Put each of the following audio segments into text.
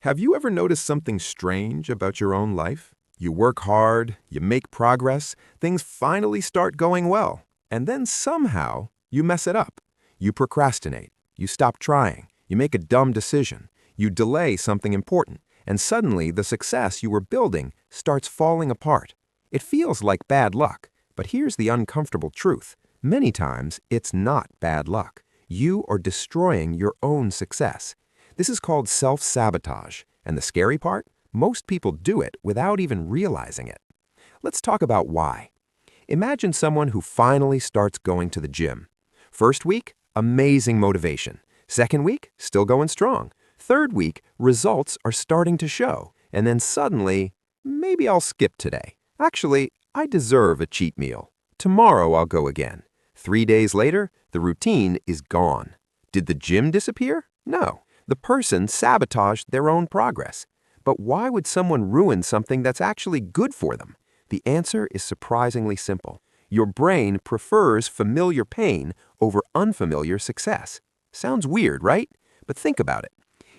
Have you ever noticed something strange about your own life? You work hard, you make progress, things finally start going well, and then somehow you mess it up. You procrastinate, you stop trying, you make a dumb decision, you delay something important, and suddenly the success you were building starts falling apart. It feels like bad luck, but here's the uncomfortable truth. Many times, it's not bad luck. You are destroying your own success. This is called self-sabotage, and the scary part? Most people do it without even realizing it. Let's talk about why. Imagine someone who finally starts going to the gym. First week, amazing motivation. Second week, still going strong. Third week, results are starting to show. And then suddenly, maybe I'll skip today. Actually, I deserve a cheat meal. Tomorrow I'll go again. 3 days later, the routine is gone. Did the gym disappear? No. The person sabotaged their own progress. But why would someone ruin something that's actually good for them? The answer is surprisingly simple. Your brain prefers familiar pain over unfamiliar success. Sounds weird, right? But think about it.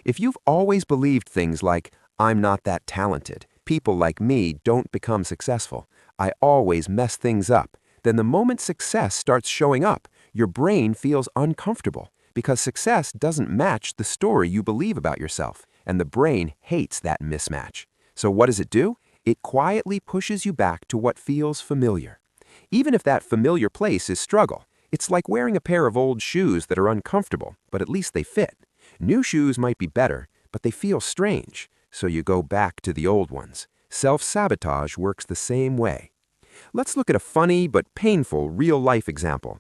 If you've always believed things like, I'm not that talented, people like me don't become successful, I always mess things up, then the moment success starts showing up, your brain feels uncomfortable. Because success doesn't match the story you believe about yourself, and the brain hates that mismatch. So what does it do? It quietly pushes you back to what feels familiar. Even if that familiar place is struggle, it's like wearing a pair of old shoes that are uncomfortable, but at least they fit. New shoes might be better, but they feel strange, so you go back to the old ones. Self-sabotage works the same way. Let's look at a funny but painful real-life example.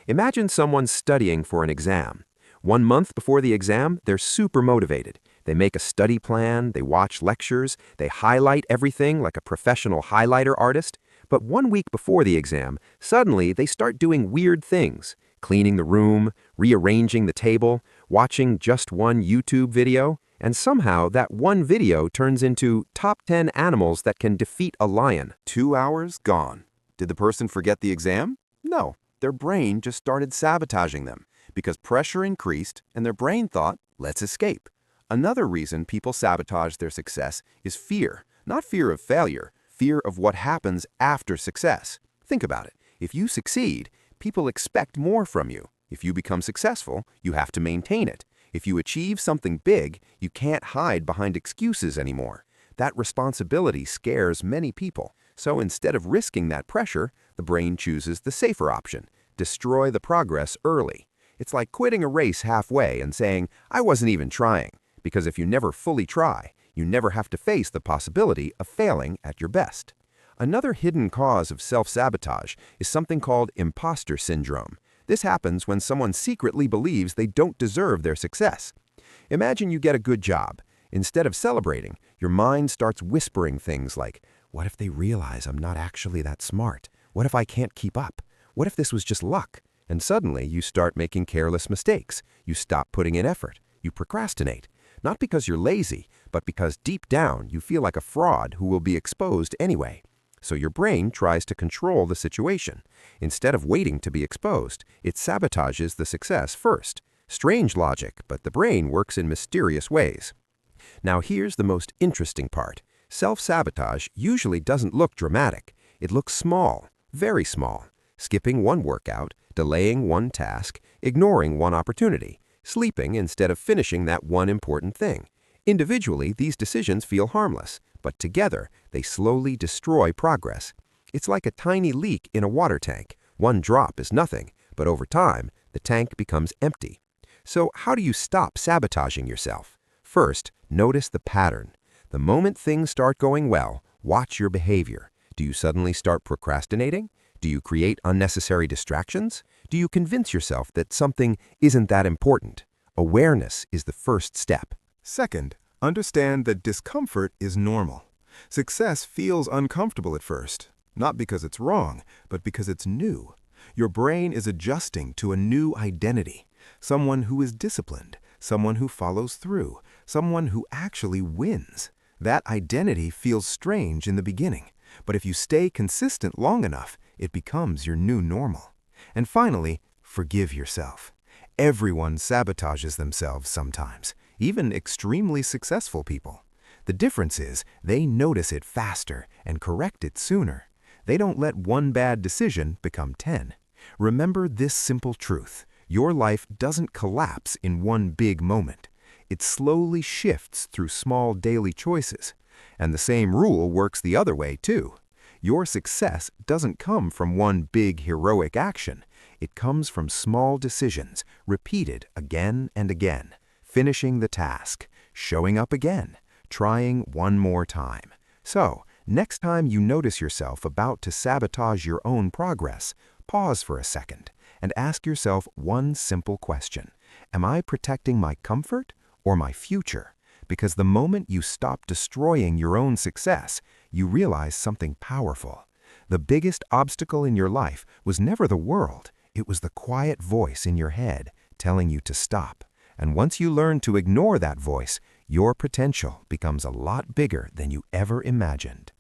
Imagine someone studying for an exam. 1 month before the exam, they're super motivated. They make a study plan, they watch lectures, they highlight everything like a professional highlighter artist. But 1 week before the exam, suddenly they start doing weird things. Cleaning the room, rearranging the table, watching just one YouTube video, and somehow that one video turns into top 10 animals that can defeat a lion. 2 hours gone. Did the person forget the exam? No. Their brain just started sabotaging them because pressure increased and their brain thought, let's escape. Another reason people sabotage their success is fear. Not fear of failure, fear of what happens after success. Think about it. If you succeed, people expect more from you. If you become successful, you have to maintain it. If you achieve something big, you can't hide behind excuses anymore. That responsibility scares many people. So instead of risking that pressure, the brain chooses the safer option. Destroy the progress early. It's like quitting a race halfway and saying, I wasn't even trying. Because if you never fully try, you never have to face the possibility of failing at your best. Another hidden cause of self-sabotage is something called imposter syndrome. This happens when someone secretly believes they don't deserve their success. Imagine you get a good job. Instead of celebrating, your mind starts whispering things like, what if they realize I'm not actually that smart? What if I can't keep up? What if this was just luck? And suddenly you start making careless mistakes. You stop putting in effort. You procrastinate. Not because you're lazy, but because deep down you feel like a fraud who will be exposed anyway. So your brain tries to control the situation. Instead of waiting to be exposed, it sabotages the success first. Strange logic, but the brain works in mysterious ways. Now here's the most interesting part. Self-sabotage usually doesn't look dramatic. It looks small, very small. Skipping one workout, delaying one task, ignoring one opportunity, sleeping instead of finishing that one important thing. Individually, these decisions feel harmless, but together, they slowly destroy progress. It's like a tiny leak in a water tank. One drop is nothing, but over time, the tank becomes empty. So how do you stop sabotaging yourself? First, notice the pattern. The moment things start going well, watch your behavior. Do you suddenly start procrastinating? Do you create unnecessary distractions? Do you convince yourself that something isn't that important? Awareness is the first step. Second, understand that discomfort is normal. Success feels uncomfortable at first, not because it's wrong, but because it's new. Your brain is adjusting to a new identity, someone who is disciplined, someone who follows through, someone who actually wins. That identity feels strange in the beginning, but if you stay consistent long enough, it becomes your new normal. And finally, forgive yourself. Everyone sabotages themselves sometimes. even extremely successful people. The difference is they notice it faster and correct it sooner. They don't let one bad decision become 10. Remember this simple truth. Your life doesn't collapse in one big moment. It slowly shifts through small daily choices. And the same rule works the other way, too. Your success doesn't come from one big heroic action. It comes from small decisions, repeated again and again. Finishing the task, showing up again, trying one more time. So, next time you notice yourself about to sabotage your own progress, pause for a second and ask yourself one simple question. Am I protecting my comfort or my future? Because the moment you stop destroying your own success, you realize something powerful. The biggest obstacle in your life was never the world. It was the quiet voice in your head telling you to stop. And once you learn to ignore that voice, your potential becomes a lot bigger than you ever imagined.